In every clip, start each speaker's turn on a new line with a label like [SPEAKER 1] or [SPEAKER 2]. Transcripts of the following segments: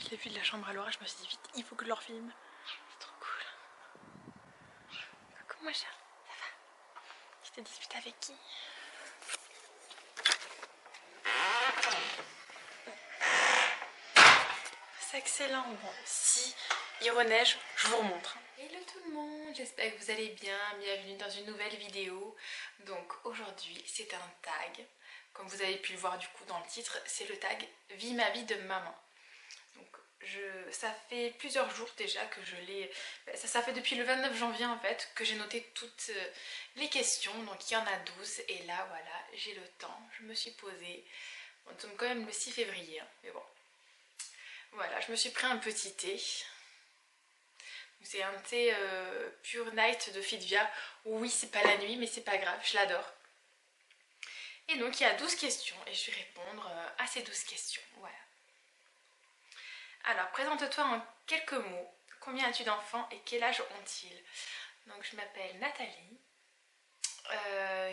[SPEAKER 1] je l'ai vu de la chambre à Laura, je me suis dit vite, il faut que je leur filme. C'est trop cool. Coucou moi chérie, ça va? Tu t'es disputé avec qui? C'est excellent. Bon, si il reneige, je vous remontre. Hello tout le monde, j'espère que vous allez bien. Bienvenue dans une nouvelle vidéo. Donc aujourd'hui, c'est un tag. Comme vous avez pu le voir du coup dans le titre, c'est le tag « Vie ma vie de maman ». Donc ça fait plusieurs jours déjà que je l'ai... Ça fait depuis le 29 janvier en fait que j'ai noté toutes les questions. Donc il y en a 12 et là voilà, j'ai le temps. Je me suis posée. Bon, nous sommes quand même le 6 février, hein, mais bon. Voilà, je me suis pris un petit thé. C'est un thé Pure Night de Fitvia. Oui, c'est pas la nuit, mais c'est pas grave, je l'adore. Et donc, il y a 12 questions et je vais répondre à ces 12 questions. Voilà. Alors, présente-toi en quelques mots. Combien as-tu d'enfants et quel âge ont-ils? Donc, je m'appelle Nathalie.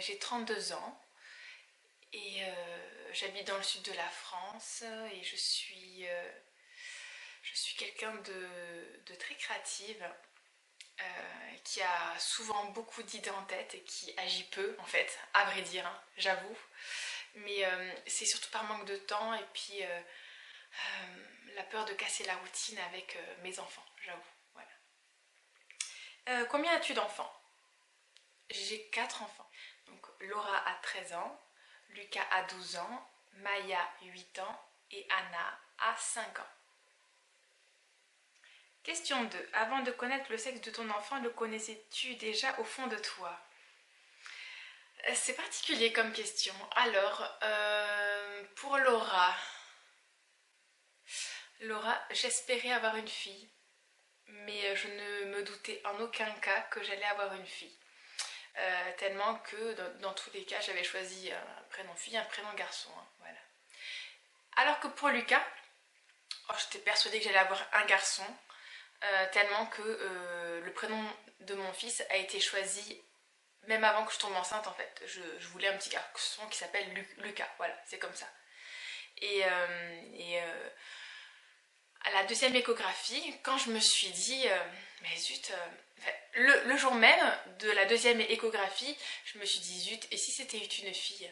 [SPEAKER 1] J'ai 32 ans. Et j'habite dans le sud de la France et je suis quelqu'un de très créative, qui a souvent beaucoup d'idées en tête et qui agit peu en fait, à vrai dire, hein, j'avoue. Mais c'est surtout par manque de temps et puis la peur de casser la routine avec mes enfants, j'avoue. Voilà. Combien as-tu d'enfants? J'ai 4 enfants. Donc Laura a 13 ans, Lucas a 12 ans, Maya 8 ans et Anna a 5 ans. Question 2. Avant de connaître le sexe de ton enfant, le connaissais-tu déjà au fond de toi? C'est particulier comme question. Alors, pour Laura, j'espérais avoir une fille, mais je ne me doutais en aucun cas que j'allais avoir une fille. Tellement que dans tous les cas, j'avais choisi un prénom fille, un prénom garçon. Hein, voilà. Alors que pour Lucas, j'étais persuadée que j'allais avoir un garçon, tellement que le prénom de mon fils a été choisi même avant que je tombe enceinte en fait. Je voulais un petit garçon qui s'appelle Lucas, voilà, c'est comme ça. Et à la deuxième échographie, quand je me suis dit, mais zut, le jour même de la deuxième échographie, je me suis dit zut, et si c'était une fille?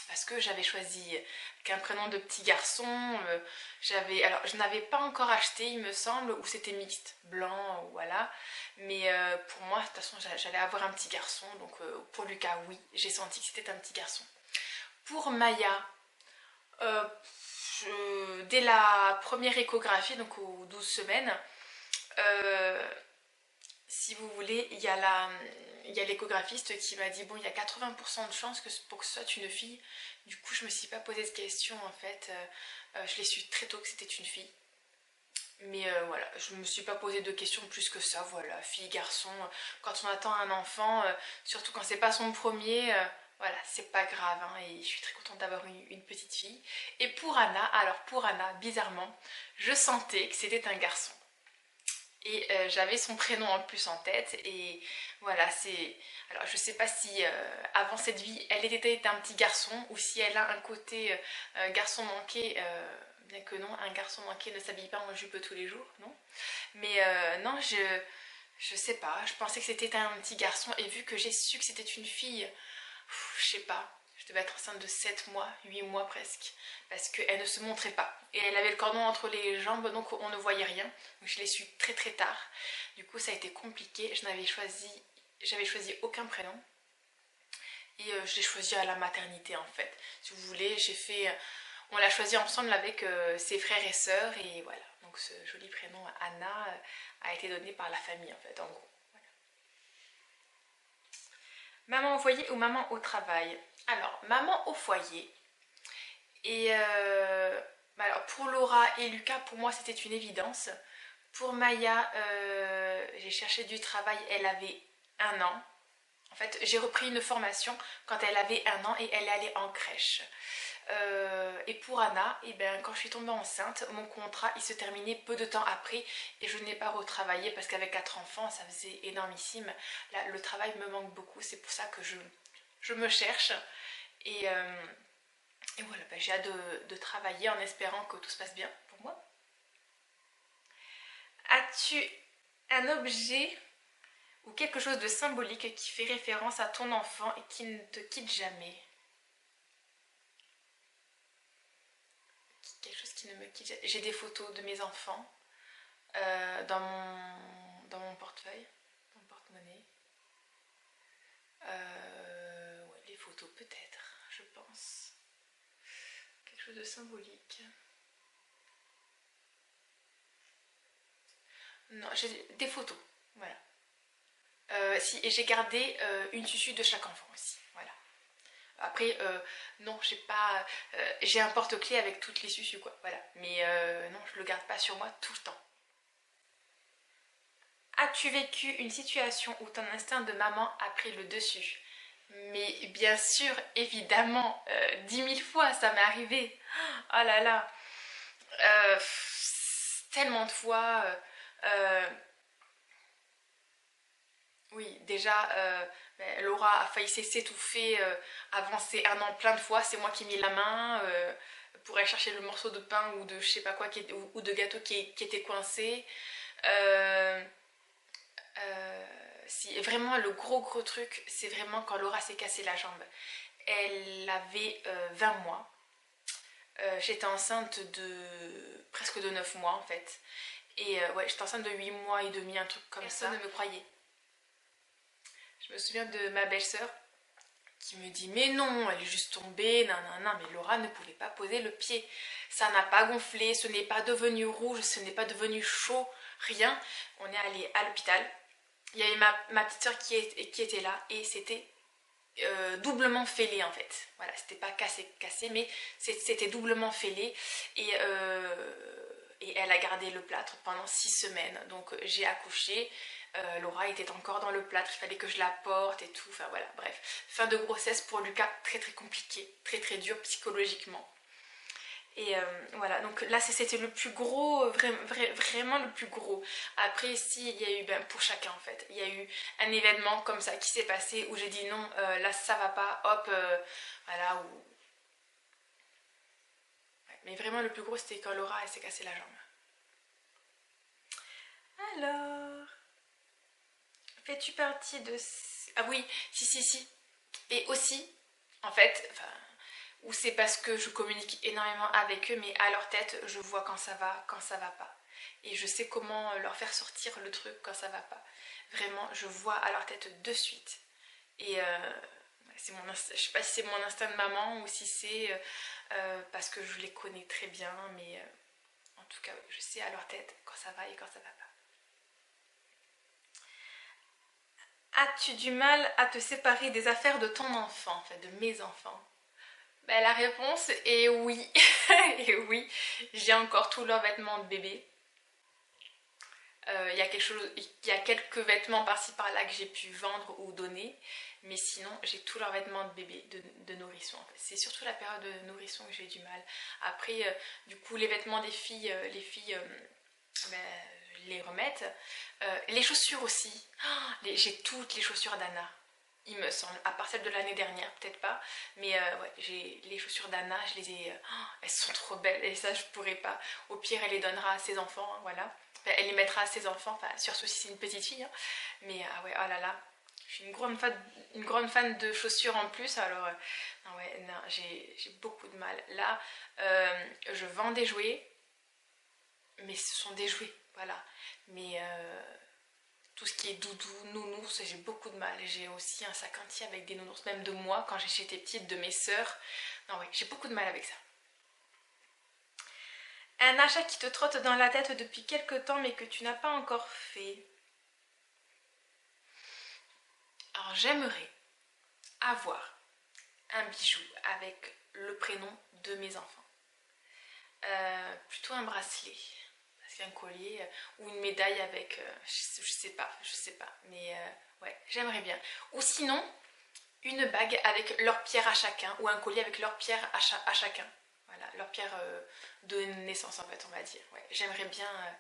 [SPEAKER 1] Parce que j'avais choisi qu'un prénom de petit garçon, alors je n'avais pas encore acheté il me semble, ou c'était mixte, blanc, voilà, mais pour moi de toute façon j'allais avoir un petit garçon, donc pour Lucas oui, j'ai senti que c'était un petit garçon. Pour Maya, dès la première échographie, donc aux 12 semaines, si vous voulez, il y a l'échographiste qui m'a dit bon, il y a 80% de chances pour que ce soit une fille. Du coup, je me suis pas posé de questions en fait. Je l'ai su très tôt que c'était une fille. Mais voilà, je me suis pas posé de questions plus que ça. Voilà, fille, garçon. Quand on attend un enfant, surtout quand c'est pas son premier, voilà, c'est pas grave. Hein, et je suis très contente d'avoir une petite fille. Et pour Anna, alors pour Anna, bizarrement, je sentais que c'était un garçon. Et j'avais son prénom en plus en tête et voilà, c'est... Alors je sais pas si avant cette vie elle était un petit garçon ou si elle a un côté garçon manqué, bien que non, un garçon manqué ne s'habille pas en jupe tous les jours, non. Mais non, je sais pas, je pensais que c'était un petit garçon et vu que j'ai su que c'était une fille, je sais pas, je devais être enceinte de 7 mois, 8 mois presque, parce qu'elle ne se montrait pas. Et elle avait le cordon entre les jambes, donc on ne voyait rien. Donc je l'ai su très très tard. Du coup ça a été compliqué, j'avais choisi aucun prénom. Et je l'ai choisi à la maternité en fait. Si vous voulez, on l'a choisi ensemble avec ses frères et sœurs, et voilà. Donc ce joli prénom Anna a été donné par la famille en fait, en gros. Maman au foyer ou maman au travail? Alors, maman au foyer. Et alors pour Laura et Lucas, pour moi c'était une évidence. Pour Maya, j'ai cherché du travail, elle avait 1 an. En fait, j'ai repris une formation quand elle avait 1 an et elle allait en crèche. Et pour Anna, eh ben, quand je suis tombée enceinte, mon contrat il se terminait peu de temps après et je n'ai pas retravaillé parce qu'avec 4 enfants, ça faisait énormissime. Là, le travail me manque beaucoup, c'est pour ça que je me cherche. Et voilà, ben, j'ai hâte de travailler en espérant que tout se passe bien pour moi. As-tu un objet ou quelque chose de symbolique qui fait référence à ton enfant et qui ne te quitte jamais? Quelque chose qui ne me quitte jamais. J'ai des photos de mes enfants dans mon portefeuille, dans mon porte-monnaie. Ouais, les photos peut-être, je pense. Quelque chose de symbolique. Non, j'ai des photos, voilà. Si, et j'ai gardé une tutu de chaque enfant aussi, voilà. Après, non, j'ai pas... j'ai un porte-clés avec toutes les susus, quoi, voilà. Mais non, je le garde pas sur moi tout le temps. As-tu vécu une situation où ton instinct de maman a pris le dessus? Mais bien sûr, évidemment, 10 000 fois, ça m'est arrivé. Oh là là, euh, tellement de fois. Oui, déjà, Laura a failli s'étouffer, avancer un an plein de fois. C'est moi qui ai mis la main pour aller chercher le morceau de pain ou de je sais pas quoi ou de gâteau qui était coincé. Euh, si vraiment le gros truc, c'est vraiment quand Laura s'est cassé la jambe. Elle avait 20 mois. J'étais enceinte de presque de 9 mois en fait. Et ouais, j'étais enceinte de 8 mois et demi, un truc comme ça. Personne ne me croyait. Je me souviens de ma belle-sœur qui me dit mais non, elle est juste tombée, nanana, mais Laura ne pouvait pas poser le pied. Ça n'a pas gonflé, ce n'est pas devenu rouge, ce n'est pas devenu chaud, rien. On est allé à l'hôpital. Il y avait ma petite soeur qui était là et c'était doublement fêlé en fait. Voilà, c'était pas cassé, mais c'était doublement fêlé et elle a gardé le plâtre pendant 6 semaines. Donc j'ai accouché. Laura était encore dans le plâtre, il fallait que je la porte et tout, enfin voilà, bref. Fin de grossesse pour Lucas, très compliqué, très dur psychologiquement. Et voilà, donc là c'était le plus gros, vraiment le plus gros. Après ici il y a eu, pour chacun en fait, il y a eu un événement comme ça qui s'est passé où j'ai dit non, là ça va pas, hop, voilà. Ouais, mais vraiment le plus gros c'était quand Laura elle s'est cassé la jambe. Alors, fais-tu partie de... Ah oui, si. Et aussi, en fait, enfin, ou c'est parce que je communique énormément avec eux, mais à leur tête, je vois quand ça va pas. Et je sais comment leur faire sortir le truc quand ça va pas. Vraiment, je vois à leur tête de suite. Et je sais pas si c'est mon instinct de maman ou si c'est parce que je les connais très bien, mais en tout cas, je sais à leur tête quand ça va et quand ça va pas. As-tu du mal à te séparer des affaires de ton enfant, en fait, de mes enfants? Ben, la réponse est oui. Et oui, j'ai encore tous leurs vêtements de bébé. Il y a quelques vêtements par-ci par-là que j'ai pu vendre ou donner, mais sinon j'ai tous leurs vêtements de bébé, de nourrisson. En fait. C'est surtout la période de nourrisson que j'ai du mal. Après, du coup, les vêtements des filles, ben, les remettre. Les chaussures aussi. Oh, j'ai toutes les chaussures d'Anna. Il me semble, à part celles de l'année dernière, peut-être pas, mais ouais, j'ai les chaussures d'Anna, je les ai, elles sont trop belles et ça je pourrais pas. Au pire, elle les donnera à ses enfants, hein, voilà. Enfin, elle les mettra à ses enfants, enfin, surtout si c'est une petite fille, hein. Mais ah ouais, oh là là, je suis une grande fan de chaussures en plus, alors non, ouais, non, j'ai beaucoup de mal. Là, je vends des jouets, mais ce sont des jouets, voilà. Mais tout ce qui est doudou, nounours, j'ai beaucoup de mal. J'ai aussi un sac entier avec des nounours, même de moi, quand j'étais petite, de mes sœurs. Non, ouais, j'ai beaucoup de mal avec ça. Un achat qui te trotte dans la tête depuis quelque temps, mais que tu n'as pas encore fait. Alors, j'aimerais avoir un bijou avec le prénom de mes enfants. Plutôt un bracelet. Parce qu'un collier ou une médaille avec... je sais pas. Mais ouais, j'aimerais bien. Ou sinon, une bague avec leur pierre à chacun ou un collier avec leur pierre à chacun. Voilà, leur pierre de naissance en fait, on va dire. Ouais, j'aimerais bien.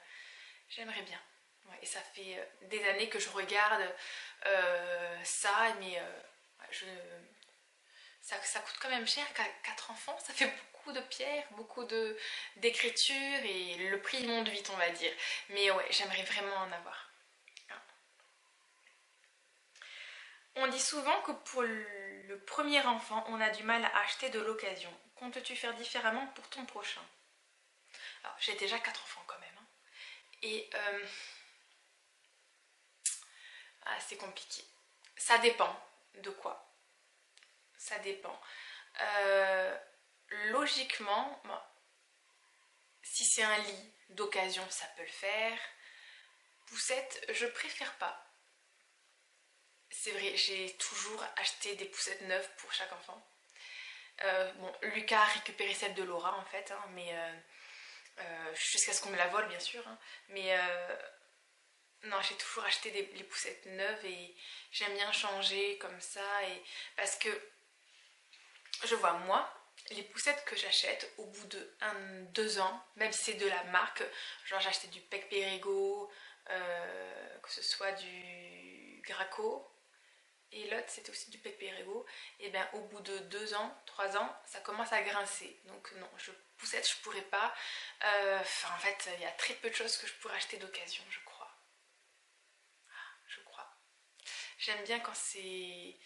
[SPEAKER 1] J'aimerais bien. Ouais, et ça fait des années que je regarde ça, mais ouais, ça coûte quand même cher, 4 enfants, ça fait beaucoup de pierres, beaucoup d'écriture et le prix monte vite on va dire. Mais ouais, j'aimerais vraiment en avoir. On dit souvent que pour le premier enfant, on a du mal à acheter de l'occasion. Comptes-tu faire différemment pour ton prochain? Alors, j'ai déjà 4 enfants quand même. Hein. Et c'est compliqué. Ça dépend de quoi. Ça dépend. Logiquement, bon, si c'est un lit d'occasion, ça peut le faire. Poussette, je préfère pas. C'est vrai, j'ai toujours acheté des poussettes neuves pour chaque enfant. Bon, Lucas a récupéré celle de Laura en fait, hein, mais jusqu'à ce qu'on me la vole bien sûr. Hein, mais non, j'ai toujours acheté les poussettes neuves et j'aime bien changer comme ça. Et parce que je vois moi, les poussettes que j'achète au bout de 2 ans, même si c'est de la marque, genre j'ai acheté du Pec Perego, que ce soit du Graco, et l'autre c'était aussi du Pec Perego, et bien au bout de 2 ans, 3 ans, ça commence à grincer. Donc non, poussette je pourrais pas. En fait, il y a très peu de choses que je pourrais acheter d'occasion, je crois. Je crois. J'aime bien quand c'est,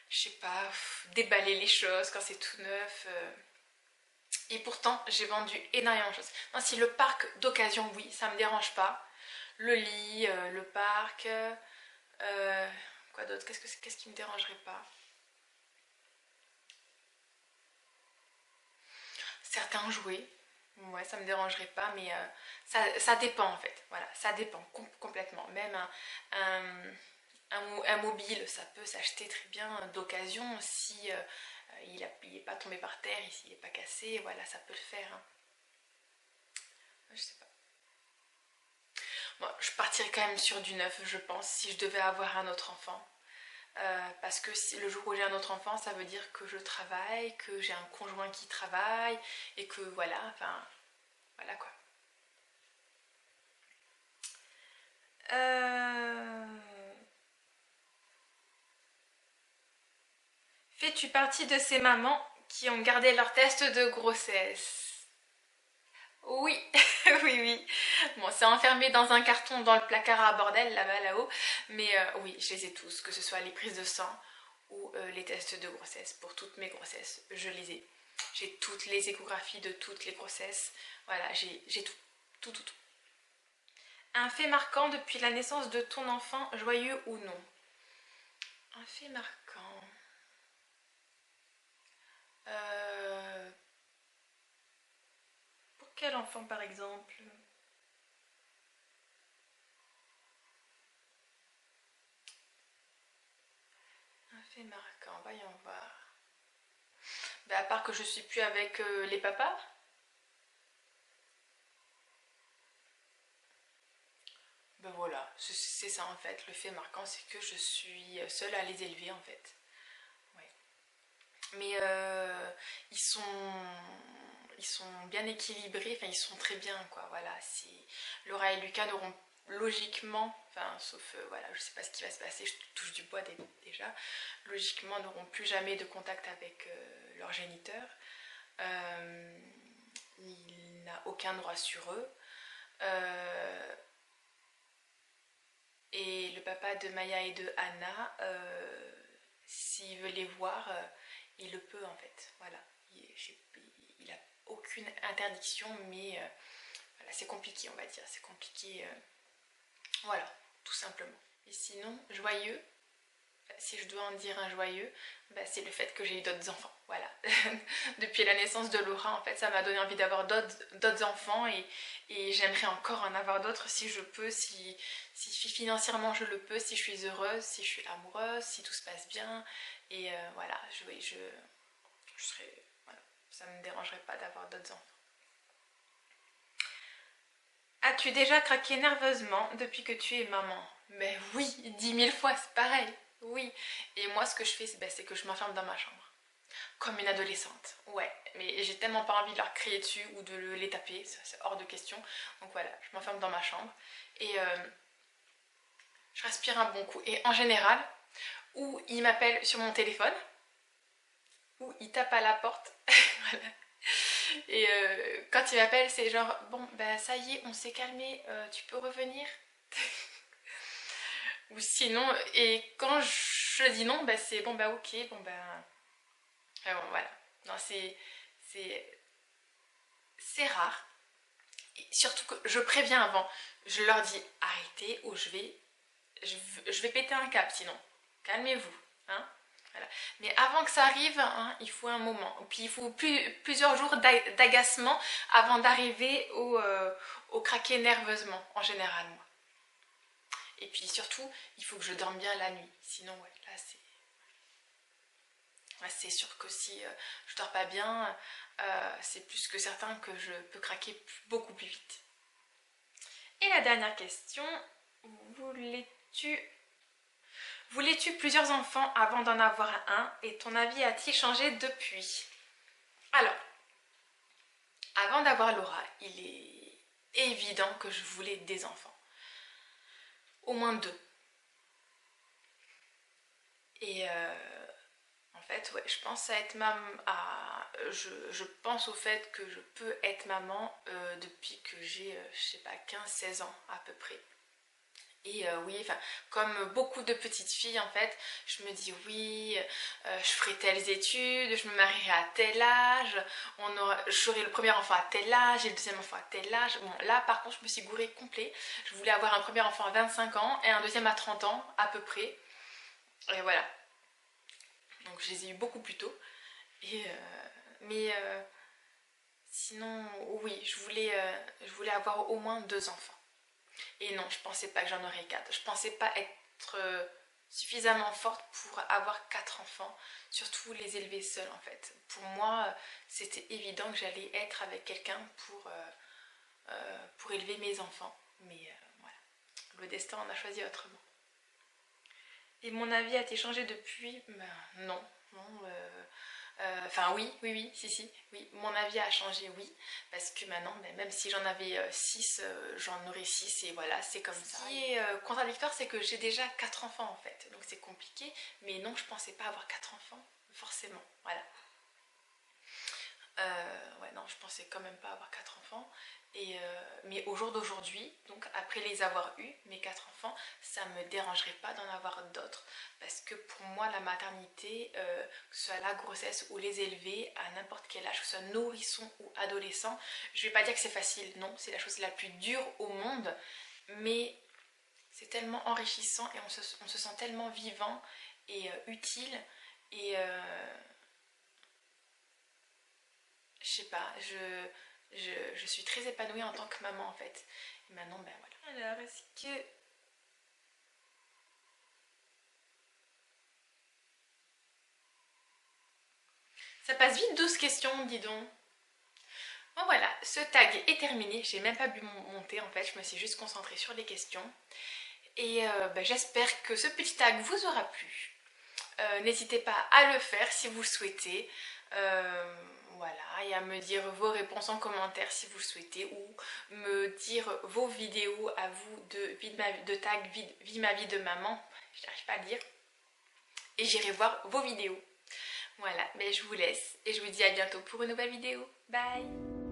[SPEAKER 1] je sais pas, déballer les choses, quand c'est tout neuf. Et pourtant, j'ai vendu énormément de choses. Non, si le parc d'occasion, oui, ça me dérange pas. Le lit, le parc, quoi d'autre? Qu'est-ce qui me dérangerait pas? Certains jouets, ouais, ça me dérangerait pas, mais ça dépend en fait. Voilà, ça dépend complètement. Même un mobile, ça peut s'acheter très bien d'occasion si il n'est pas tombé par terre, s'il n'est pas cassé, voilà, ça peut le faire. Hein. Je sais pas. Bon, je partirais quand même sur du neuf, je pense, si je devais avoir un autre enfant. Parce que si, le jour où j'ai un autre enfant, ça veut dire que je travaille, que j'ai un conjoint qui travaille, et que voilà, enfin, voilà quoi. Euh... Fais-tu partie de ces mamans qui ont gardé leur test de grossesse? Oui, oui, oui. Bon, c'est enfermé dans un carton dans le placard à bordel là-bas, là-haut. Mais oui, je les ai tous, que ce soit les prises de sang ou les tests de grossesse. Pour toutes mes grossesses, je les ai. J'ai toutes les échographies de toutes les grossesses. Voilà, j'ai tout. Tout, tout, tout. Un fait marquant depuis la naissance de ton enfant, joyeux ou non? Un fait marquant. Euh, pour quel enfant par exemple? Un fait marquant, voyons voir. Ben, à part que je suis plus avec les papas. Ben voilà, c'est ça en fait. Le fait marquant, c'est que je suis seule à les élever en fait. Ouais. Mais ils sont bien équilibrés, enfin ils sont très bien quoi. Voilà, si Laura et Lucas n'auront logiquement, enfin sauf voilà, je sais pas ce qui va se passer, je touche du bois déjà, logiquement n'auront plus jamais de contact avec leur géniteur. Il n'a aucun droit sur eux. Et le papa de Maya et de Anna, s'il veut les voir, il le peut en fait. Voilà. Il a aucune interdiction, mais voilà, c'est compliqué, on va dire. C'est compliqué. Voilà, tout simplement. Et sinon, joyeux, si je dois en dire un joyeux, bah, c'est le fait que j'ai eu d'autres enfants. Voilà. Depuis la naissance de Laura, en fait, ça m'a donné envie d'avoir d'autres enfants et j'aimerais encore en avoir d'autres si je peux, si financièrement je le peux, si je suis heureuse, si je suis amoureuse, si tout se passe bien. Et voilà, je serais. Voilà, ça ne me dérangerait pas d'avoir d'autres enfants. As-tu déjà craqué nerveusement depuis que tu es maman? Mais oui, 10 000 fois, c'est pareil. Oui. Et moi, ce que je fais, c'est que je m'enferme dans ma chambre. Comme une adolescente. Ouais. Mais j'ai tellement pas envie de leur crier dessus ou de les taper. C'est hors de question. Donc voilà, je m'enferme dans ma chambre. Et je respire un bon coup. Et en général, ou ils m'appellent sur mon téléphone, ou il tape à la porte. Voilà. Et quand il m'appelle, c'est genre bon bah ça y est, on s'est calmé, tu peux revenir. Ou sinon, et quand je dis non, bah c'est bon bah ok, bon bah bon, voilà. Non, c'est rare. Et surtout que je préviens avant, je leur dis arrêtez ou je vais péter un câble sinon. Calmez-vous, hein. Voilà. Mais avant que ça arrive, hein, il faut un moment. Puis il faut plusieurs jours d'agacement avant d'arriver au craquer nerveusement, en général, moi. Et puis surtout, il faut que je dorme bien la nuit. Sinon, ouais, là c'est sûr que si je dors pas bien, c'est plus que certain que je peux craquer beaucoup plus vite. Et la dernière question, voulais-tu plusieurs enfants avant d'en avoir un et ton avis a-t-il changé depuis? Alors, avant d'avoir Laura, il est évident que je voulais des enfants. Au moins 2. Et en fait, ouais, je pense à être maman. Je pense au fait que je peux être maman depuis que j'ai, je sais pas, 15-16 ans à peu près. Et oui, enfin, comme beaucoup de petites filles, en fait, je me dis oui, je ferai telles études, je me marierai à tel âge, j'aurai le premier enfant à tel âge et le deuxième enfant à tel âge. Bon, là, par contre, je me suis gourée complet. Je voulais avoir un premier enfant à 25 ans et un deuxième à 30 ans, à peu près. Et voilà. Donc, je les ai eu beaucoup plus tôt. Et, mais sinon, oui, je voulais avoir au moins 2 enfants. Et non, je pensais pas que j'en aurais 4. Je pensais pas être suffisamment forte pour avoir 4 enfants, surtout les élever seuls en fait. Pour moi, c'était évident que j'allais être avec quelqu'un pour élever mes enfants. Mais voilà, le destin en a choisi autrement. Et mon avis a-t-il changé depuis? Ben, non, non. Enfin oui, si, oui, mon avis a changé, oui, parce que maintenant, même si j'en avais 6, j'en aurais 6 et voilà, c'est comme ça. Ce qui est contradictoire, c'est que j'ai déjà 4 enfants en fait, donc c'est compliqué, mais non, je pensais pas avoir 4 enfants, forcément, voilà. Ouais, non, je pensais quand même pas avoir 4 enfants. Et mais au jour d'aujourd'hui, donc après les avoir eus, mes 4 enfants, ça me dérangerait pas d'en avoir d'autres. Parce que pour moi, la maternité, que ce soit la grossesse ou les élever à n'importe quel âge, que ce soit nourrisson ou adolescent, je vais pas dire que c'est facile, non, c'est la chose la plus dure au monde. Mais c'est tellement enrichissant et on se sent tellement vivant et utile. Et je sais pas, je suis très épanouie en tant que maman en fait. Et maintenant, ben voilà. Alors, est-ce que... Ça passe vite 12 questions, dis donc. Bon voilà, ce tag est terminé. J'ai même pas pu monter en fait, je me suis juste concentrée sur les questions. Et ben, j'espère que ce petit tag vous aura plu. N'hésitez pas à le faire si vous le souhaitez. Voilà, et à me dire vos réponses en commentaire si vous le souhaitez, ou me dire vos vidéos à vous de tag vie ma vie de maman, je n'arrive pas à le dire, et j'irai voir vos vidéos. Voilà, mais je vous laisse et je vous dis à bientôt pour une nouvelle vidéo. Bye!